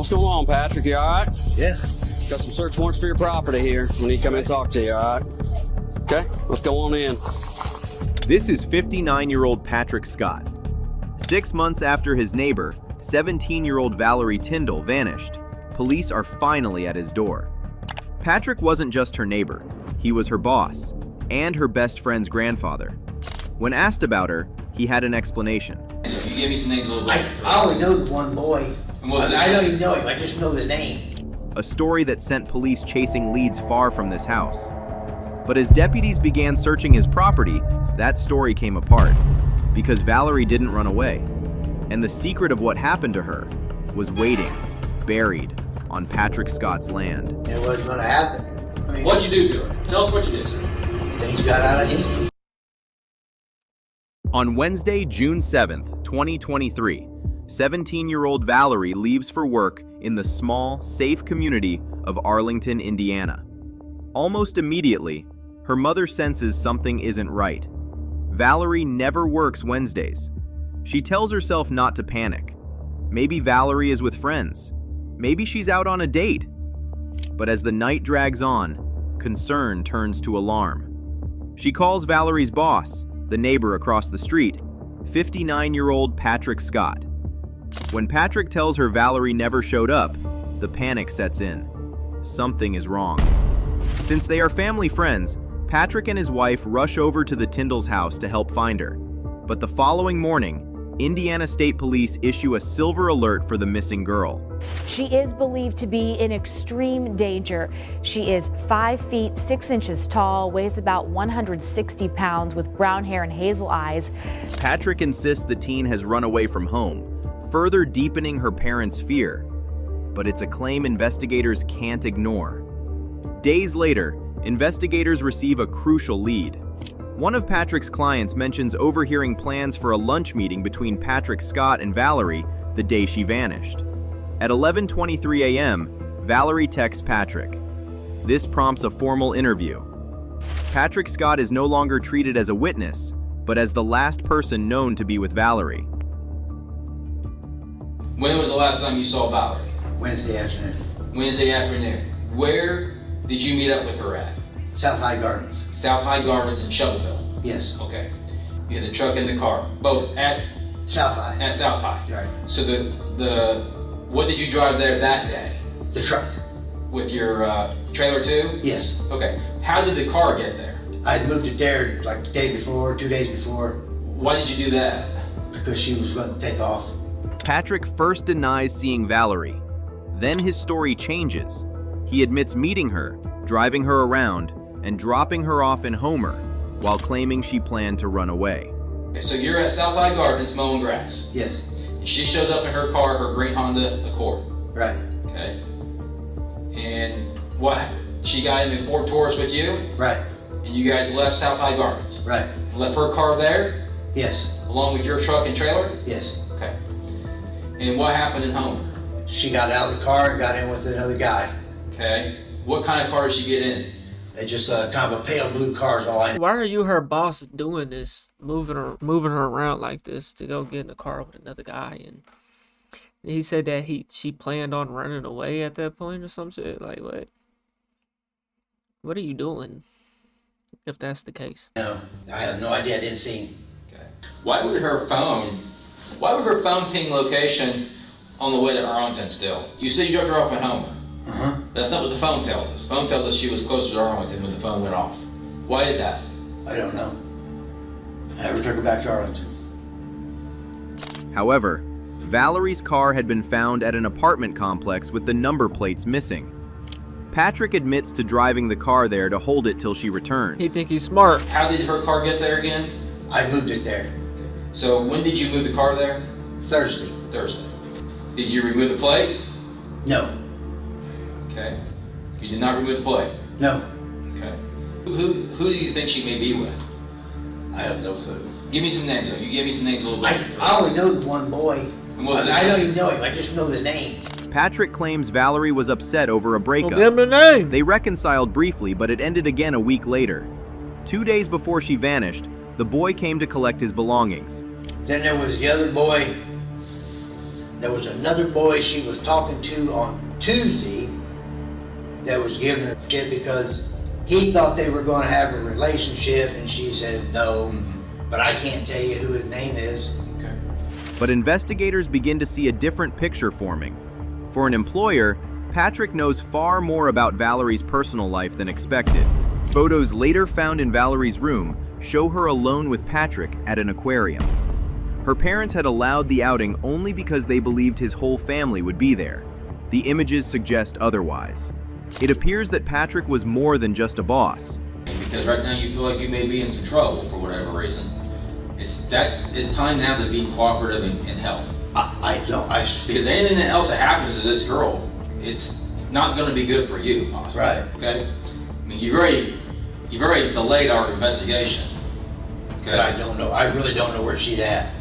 What's going on, Patrick? You all right? Yeah. Got some search warrants for your property here. We need to come in and talk to you, all right? Okay, let's go on in. This is 59-year-old Patrick Scott. 6 months after his neighbor, 17-year-old Valerie Tyndall, vanished, police are finally at his door. Patrick wasn't just her neighbor, he was her boss and her best friend's grandfather. When asked about her, he had an explanation. You gave me some names a little bit. I only know the one boy. I don't even know him, I just know the name. A story that sent police chasing leads far from this house. But as deputies began searching his property, that story came apart, because Valerie didn't run away. And the secret of what happened to her was waiting, buried, on Patrick Scott's land. It wasn't gonna happen. What'd you do to her? Tell us what you did to her. Things got out of hand. On Wednesday, June 7th, 2023, 17-year-old Valerie leaves for work in the small, safe community of Arlington, Indiana. Almost immediately, her mother senses something isn't right. Valerie never works Wednesdays. She tells herself not to panic. Maybe Valerie is with friends. Maybe she's out on a date. But as the night drags on, concern turns to alarm. She calls Valerie's boss, the neighbor across the street, 59-year-old Patrick Scott. When Patrick tells her Valerie never showed up, the panic sets in. Something is wrong. Since they are family friends, Patrick and his wife rush over to the Tyndall's house to help find her. But the following morning, Indiana State Police issue a silver alert for the missing girl. She is believed to be in extreme danger. She is 5 feet 6 inches tall, weighs about 160 pounds, with brown hair and hazel eyes. Patrick insists the teen has run away from home, further deepening her parents' fear. But it's a claim investigators can't ignore. Days later, investigators receive a crucial lead. One of Patrick's clients mentions overhearing plans for a lunch meeting between Patrick Scott and Valerie the day she vanished. At 11:23 a.m., Valerie texts Patrick. This prompts a formal interview. Patrick Scott is no longer treated as a witness, but as the last person known to be with Valerie. When was the last time you saw Valerie? Wednesday afternoon. Wednesday afternoon. Where did you meet up with her at? South High Gardens. South High Gardens in Shelbyville. Yes. Okay. You had the truck and the car, both at South High. At South High. Right. So what did you drive there that day? The truck. With your trailer too? Yes. Okay. How did the car get there? I moved it there like the day before, 2 days before. Why did you do that? Because she was going to take off. Patrick first denies seeing Valerie. Then his story changes. He admits meeting her, driving her around, and dropping her off in Homer, while claiming she planned to run away. Okay, so you're at South High Gardens mowing grass. Yes. She shows up in her car, her green Honda Accord. Right. Okay. And what? She got in the Ford Taurus with you? Right. And you guys left South High Gardens? Right. Left her car there? Yes. Along with your truck and trailer? Yes. Okay. And what happened in Homer? She got out of the car and got in with another guy. Okay. What kind of car did she get in? It's just kind of a pale blue car is all I know. Why are you her boss doing this, moving her around like this to go get in a car with another guy? And he said that she planned on running away at that point or some shit. Like what? What are you doing? If that's the case. No, I have no idea. I didn't see him. Okay. Why would her phone ping location on the way to Arlington still? You said you dropped her off at Homer. Uh-huh. That's not what the phone tells us. The phone tells us she was closer to Arlington when the phone went off. Why is that? I don't know. I never took her back to Arlington. However, Valerie's car had been found at an apartment complex with the number plates missing. Patrick admits to driving the car there to hold it till she returns. He think he's smart. How did her car get there again? I moved it there. So when did you move the car there? Thursday. Thursday. Did you remove the plate? No. Okay. You did not remove the plate? No. Okay. Who do you think she may be with? I have no clue. Give me some names though. You give me some names a little bit. I only know the one boy. And what was I his don't name? even know him. I just know the name. Patrick claims Valerie was upset over a breakup. Well, give him the name. They reconciled briefly, but it ended again a week later. 2 days before she vanished, the boy came to collect his belongings. Then there was the other boy there was another boy she was talking to on Tuesday that was giving her shit because he thought they were going to have a relationship, and she said no, but I can't tell you who his name is. Okay. But investigators begin to see a different picture forming. For an employer, Patrick knows far more about Valerie's personal life than expected. Photos later found in Valerie's room show her alone with Patrick at an aquarium. Her parents had allowed the outing only because they believed his whole family would be there. The images suggest otherwise. It appears that Patrick was more than just a boss. Because right now you feel like you may be in some trouble for whatever reason. It's time now to be cooperative and help. I don't. Because anything else that happens to this girl, it's not going to be good for you, possibly. Right. Okay. I mean, you've already delayed our investigation. Okay. But I don't know. I really don't know where she's at.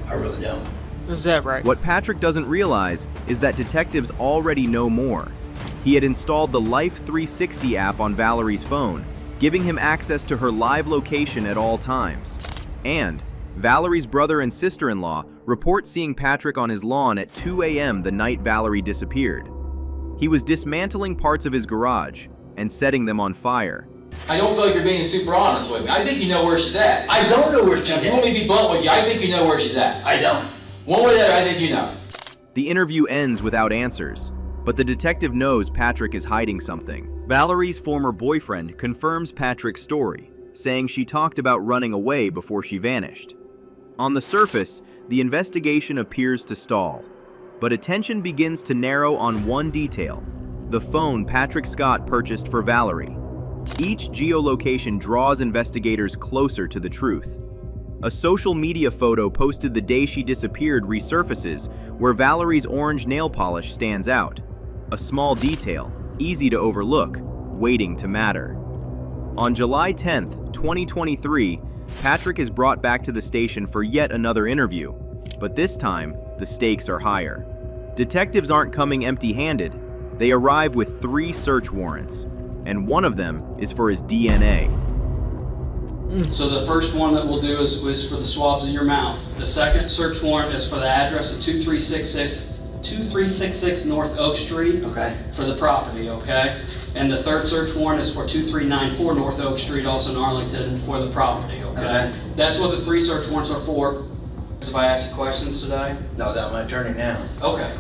I really don't. Is that right? What Patrick doesn't realize is that detectives already know more. He had installed the Life 360 app on Valerie's phone, giving him access to her live location at all times. And Valerie's brother and sister-in-law report seeing Patrick on his lawn at 2 a.m. the night Valerie disappeared. He was dismantling parts of his garage and setting them on fire. I don't feel like you're being super honest with me. I think you know where she's at. I don't know where she's If you want at. me to be blunt with you, I think you know where she's at. I don't. One way or the other, I think you know. The interview ends without answers, but the detective knows Patrick is hiding something. Valerie's former boyfriend confirms Patrick's story, saying she talked about running away before she vanished. On the surface, the investigation appears to stall, but attention begins to narrow on one detail: the phone Patrick Scott purchased for Valerie. Each geolocation draws investigators closer to the truth. A social media photo posted the day she disappeared resurfaces, where Valerie's orange nail polish stands out. A small detail, easy to overlook, waiting to matter. On July 10th, 2023, Patrick is brought back to the station for yet another interview, but this time, the stakes are higher. Detectives aren't coming empty-handed. They arrive with 3 search warrants, and one of them is for his DNA. So the first one that we'll do is for the swabs in your mouth. The second search warrant is for the address of 2366 North Oak Street. Okay. For the property, okay? And the third search warrant is for 2394 North Oak Street, also in Arlington, for the property, okay? Okay. That's what the 3 search warrants are for. If I ask you questions today? No, that's my attorney now. Okay.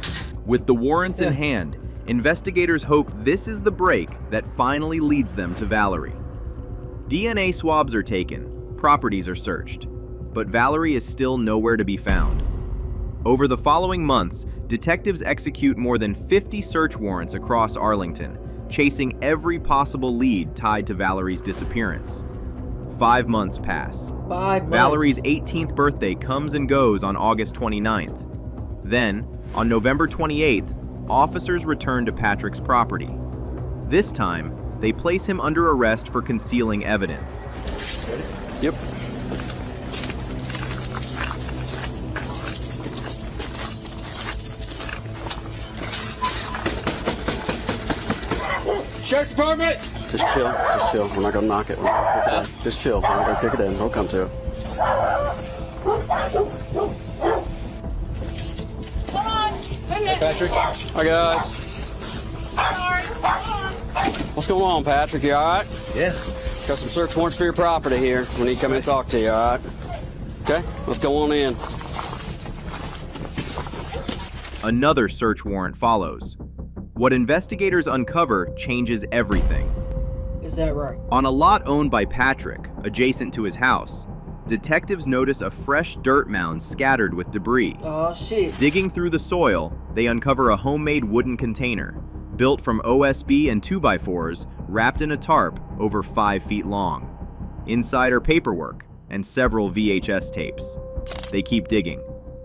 With the warrants in hand, investigators hope this is the break that finally leads them to Valerie. DNA swabs are taken, properties are searched, but Valerie is still nowhere to be found. Over the following months, detectives execute more than 50 search warrants across Arlington, chasing every possible lead tied to Valerie's disappearance. 5 months pass. 5 months. Valerie's 18th birthday comes and goes on August 29th. Then, on November 28th, officers return to Patrick's property. This time, they place him under arrest for concealing evidence. Yep. Sheriff's Department! Just chill, just chill. We're not gonna knock it. We're not gonna kick it in. Just chill. We're not gonna kick it in. We'll come to it. Hey, Patrick. Hi, guys. What's going on, Patrick? You all right? Yeah. Got some search warrants for your property here. We need to come in and talk to you, all right? Okay, let's go on in. Another search warrant follows. What investigators uncover changes everything. Is that right? On a lot owned by Patrick, adjacent to his house, detectives notice a fresh dirt mound scattered with debris. Oh shit. Digging through the soil, they uncover a homemade wooden container, built from OSB and 2x4s, wrapped in a tarp over 5 feet long. Inside are paperwork and several VHS tapes. They keep digging.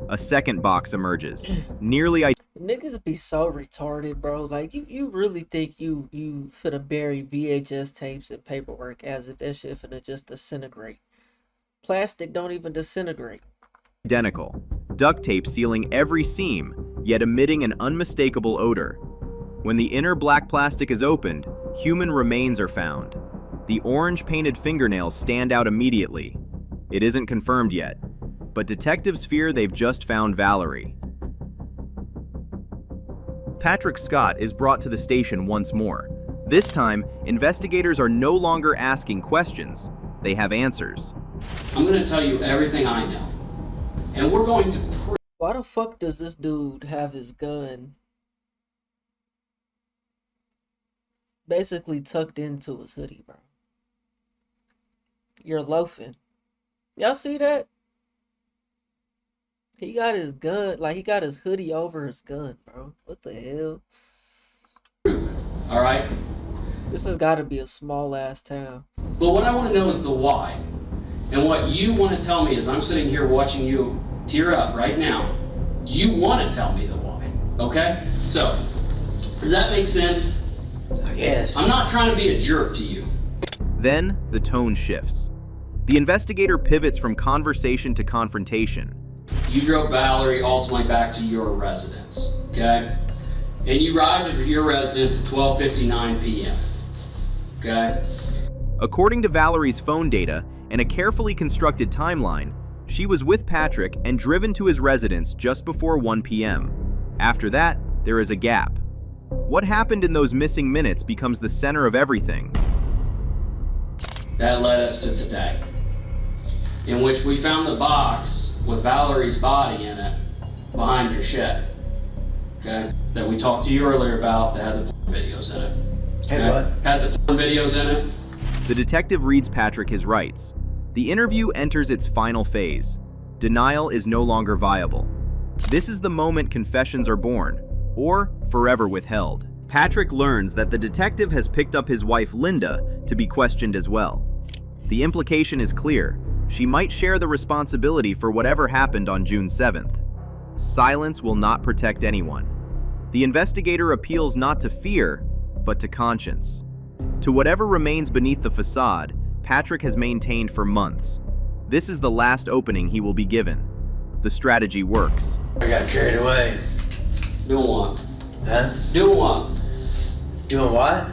A second box emerges, nearly Niggas be so retarded, bro. Like, you really think you finna bury VHS tapes and paperwork as if that shit finna just disintegrate. Plastic don't even disintegrate. identical, duct tape sealing every seam, yet emitting an unmistakable odor. When the inner black plastic is opened, human remains are found. The orange-painted fingernails stand out immediately. It isn't confirmed yet, but detectives fear they've just found Valerie. Patrick Scott is brought to the station once more. This time, investigators are no longer asking questions. They have answers. I'm going to tell you everything I know. And we're going to prove. Why the fuck does this dude have his gun basically tucked into his hoodie, bro? You're loafing. Y'all see that? He got his gun, like he got his hoodie over his gun, bro. What the hell? All right? This has got to be a small ass town. But what I want to know is the why. And what you want to tell me is I'm sitting here watching you tear up right now. You want to tell me the why, okay? So, does that make sense? Yes. I'm not trying to be a jerk to you. Then, the tone shifts. The investigator pivots from conversation to confrontation. You drove Valerie ultimately back to your residence, okay? And you arrived at your residence at 12:59 p.m., okay? According to Valerie's phone data and a carefully constructed timeline, she was with Patrick and driven to his residence just before 1 p.m. After that, there is a gap. What happened in those missing minutes becomes the center of everything. That led us to today, in which we found the box with Valerie's body in it behind your shed, okay? That we talked to you earlier about that had the porn videos in it. Had Okay? what? Had the porn videos in it. The detective reads Patrick his rights. The interview enters its final phase. Denial is no longer viable. This is the moment confessions are born, or forever withheld. Patrick learns that the detective has picked up his wife Linda to be questioned as well. The implication is clear. She might share the responsibility for whatever happened on June 7th. Silence will not protect anyone. The investigator appeals not to fear, but to conscience. To whatever remains beneath the facade, Patrick has maintained for months. This is the last opening he will be given. The strategy works. I got carried away. Doing what? Huh? Doing what? Doing what?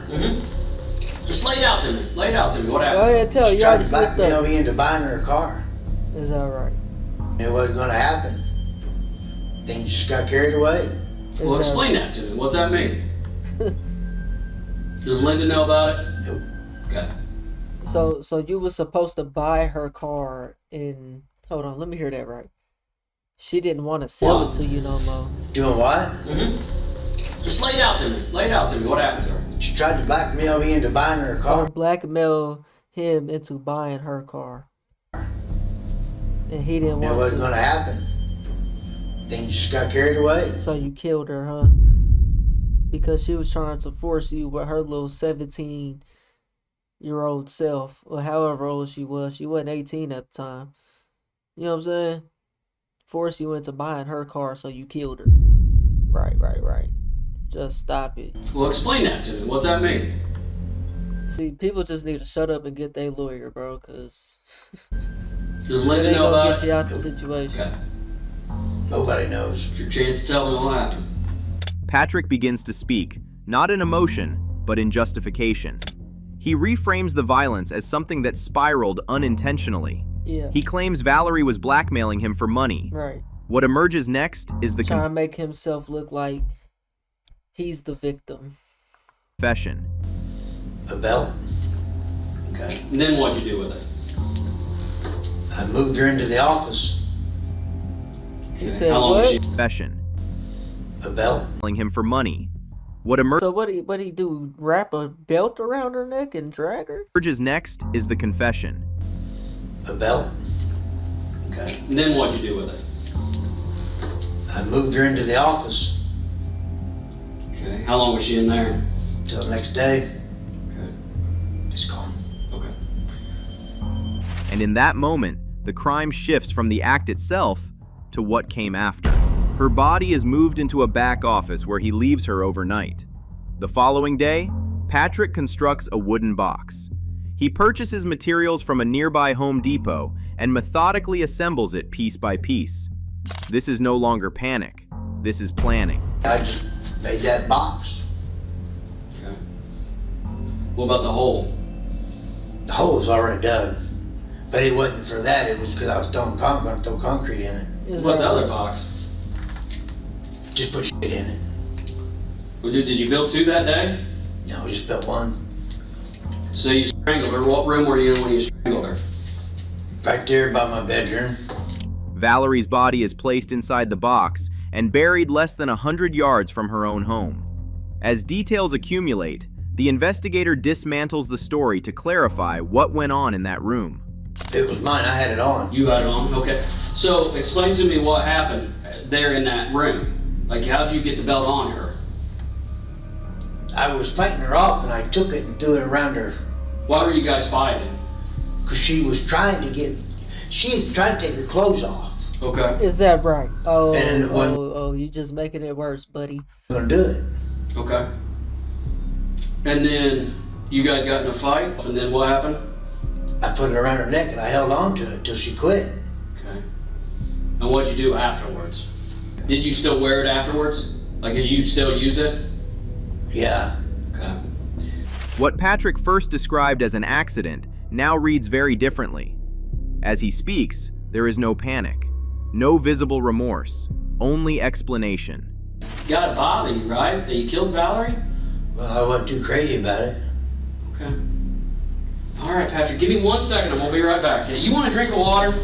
Just lay it out to me. Lay it out to me. What Go happened? ahead, tell She you tried already to slipped blackmail up. me into buying her a car. Is that right? It wasn't gonna happen. Things just got carried away. Is Well, that explain that to me. What's that mean? Does Linda know about it? Nope. Okay. So you were supposed to buy her car in. Hold on, let me hear that right. She didn't want to sell it to you no more. Doing what? Just lay it out to me. Lay it out to me. What happened to her? She tried to blackmail me into buying her a Or car. blackmail him into buying her car. And he didn't It want wasn't to. gonna happen. Things just got carried away. So you killed her, huh? Because she was trying to force you with her little 17-year-old self, or however old she was. She wasn't 18 at the time. You know what I'm saying? Force you into buying her car, so you killed her. Right. Just stop it. Well, explain that to me. What's that mean? See, people just need to shut up and get their lawyer, bro, because Does it Linda ain't know gonna about get it? you out the situation. Okay. Nobody knows. It's your chance to tell me what happened. Patrick begins to speak, not in emotion, but in justification. He reframes the violence as something that spiraled unintentionally. Yeah, He claims Valerie was blackmailing him for money. right. What emerges next is the Trying to make himself look like he's the victim. confession. A belt. Okay. And then what'd you do with it? I moved her into the office. He said, How long was what? she? Confession. A belt. Blackmailing him for money. What So what he do? Wrap a belt around her neck and drag her? emerges next is the confession. A belt. Okay. And then what'd you do with it? I moved her into the office Okay. How long was she in there? till the next day. Okay. It's gone. Okay. And in that moment, the crime shifts from the act itself to what came after. Her body is moved into a back office where he leaves her overnight. The following day, Patrick constructs a wooden box. He purchases materials from a nearby Home Depot and methodically assembles it piece by piece. This is no longer panic. This is planning. I just made that box. Okay. What about the hole? The hole was already dug. But it wasn't for that, it was because I was going to throw concrete in it. Is What about that the other right? box? Just put shit in it. Well, did you build 2 that day? No, we just built one. So you strangled her. What room were you in when you strangled her? Right there by my bedroom. Valerie's body is placed inside the box and buried less than 100 yards from her own home. As details accumulate, the investigator dismantles the story to clarify what went on in that room. It was mine, I had it on. You had it on? Okay. So explain to me what happened there in that room. Like, how'd you get the belt on her? I was fighting her off and I took it and threw it around her. Why were you guys fighting? Because she was trying to take her clothes off. Okay. Is that right? And when- Oh, you just making it worse, buddy. I'm gonna do it. Okay. And then you guys got in a fight, and then what happened? I put it around her neck and I held on to it till she quit. Okay. And what'd you do afterwards? Did you still wear it afterwards? Like, did you still use it? Yeah. Okay. What Patrick first described as an accident now reads very differently. As he speaks, there is no panic, no visible remorse, only explanation. Gotta bother you, right? That you killed Valerie? Well, I wasn't too crazy about it. Okay. All right, Patrick, give me 1 second and we'll be right back. You want a drink of water?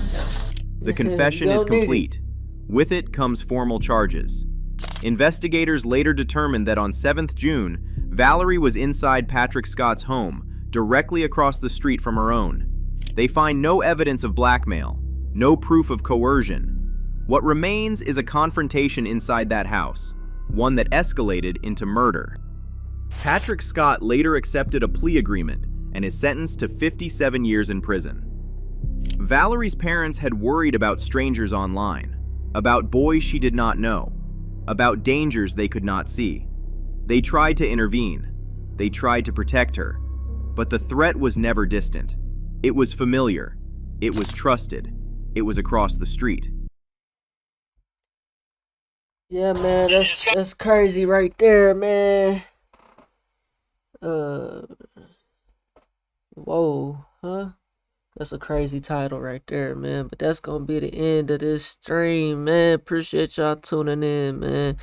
The confession is complete. With it comes formal charges. Investigators later determined that on 7th June, Valerie was inside Patrick Scott's home, directly across the street from her own. They find no evidence of blackmail, no proof of coercion. What remains is a confrontation inside that house, one that escalated into murder. Patrick Scott later accepted a plea agreement and is sentenced to 57 years in prison. Valerie's parents had worried about strangers online, about boys she did not know, about dangers they could not see. They tried to intervene. They tried to protect her. But the threat was never distant. It was familiar. It was trusted. It was across the street. Yeah, man, that's crazy right there, man. Whoa, huh? That's a crazy title right there, man. But that's gonna be the end of this stream, man. Appreciate y'all tuning in, man.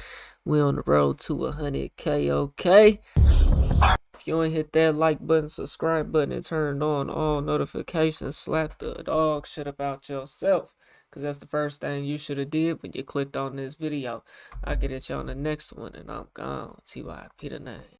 We on the road to 100K, okay? If you ain't hit that like button, subscribe button, and turned on all notifications, slap the dog shit about yourself. Because that's the first thing you should have did when you clicked on this video. I'll get at you on the next one, and I'm gone. TYP the name.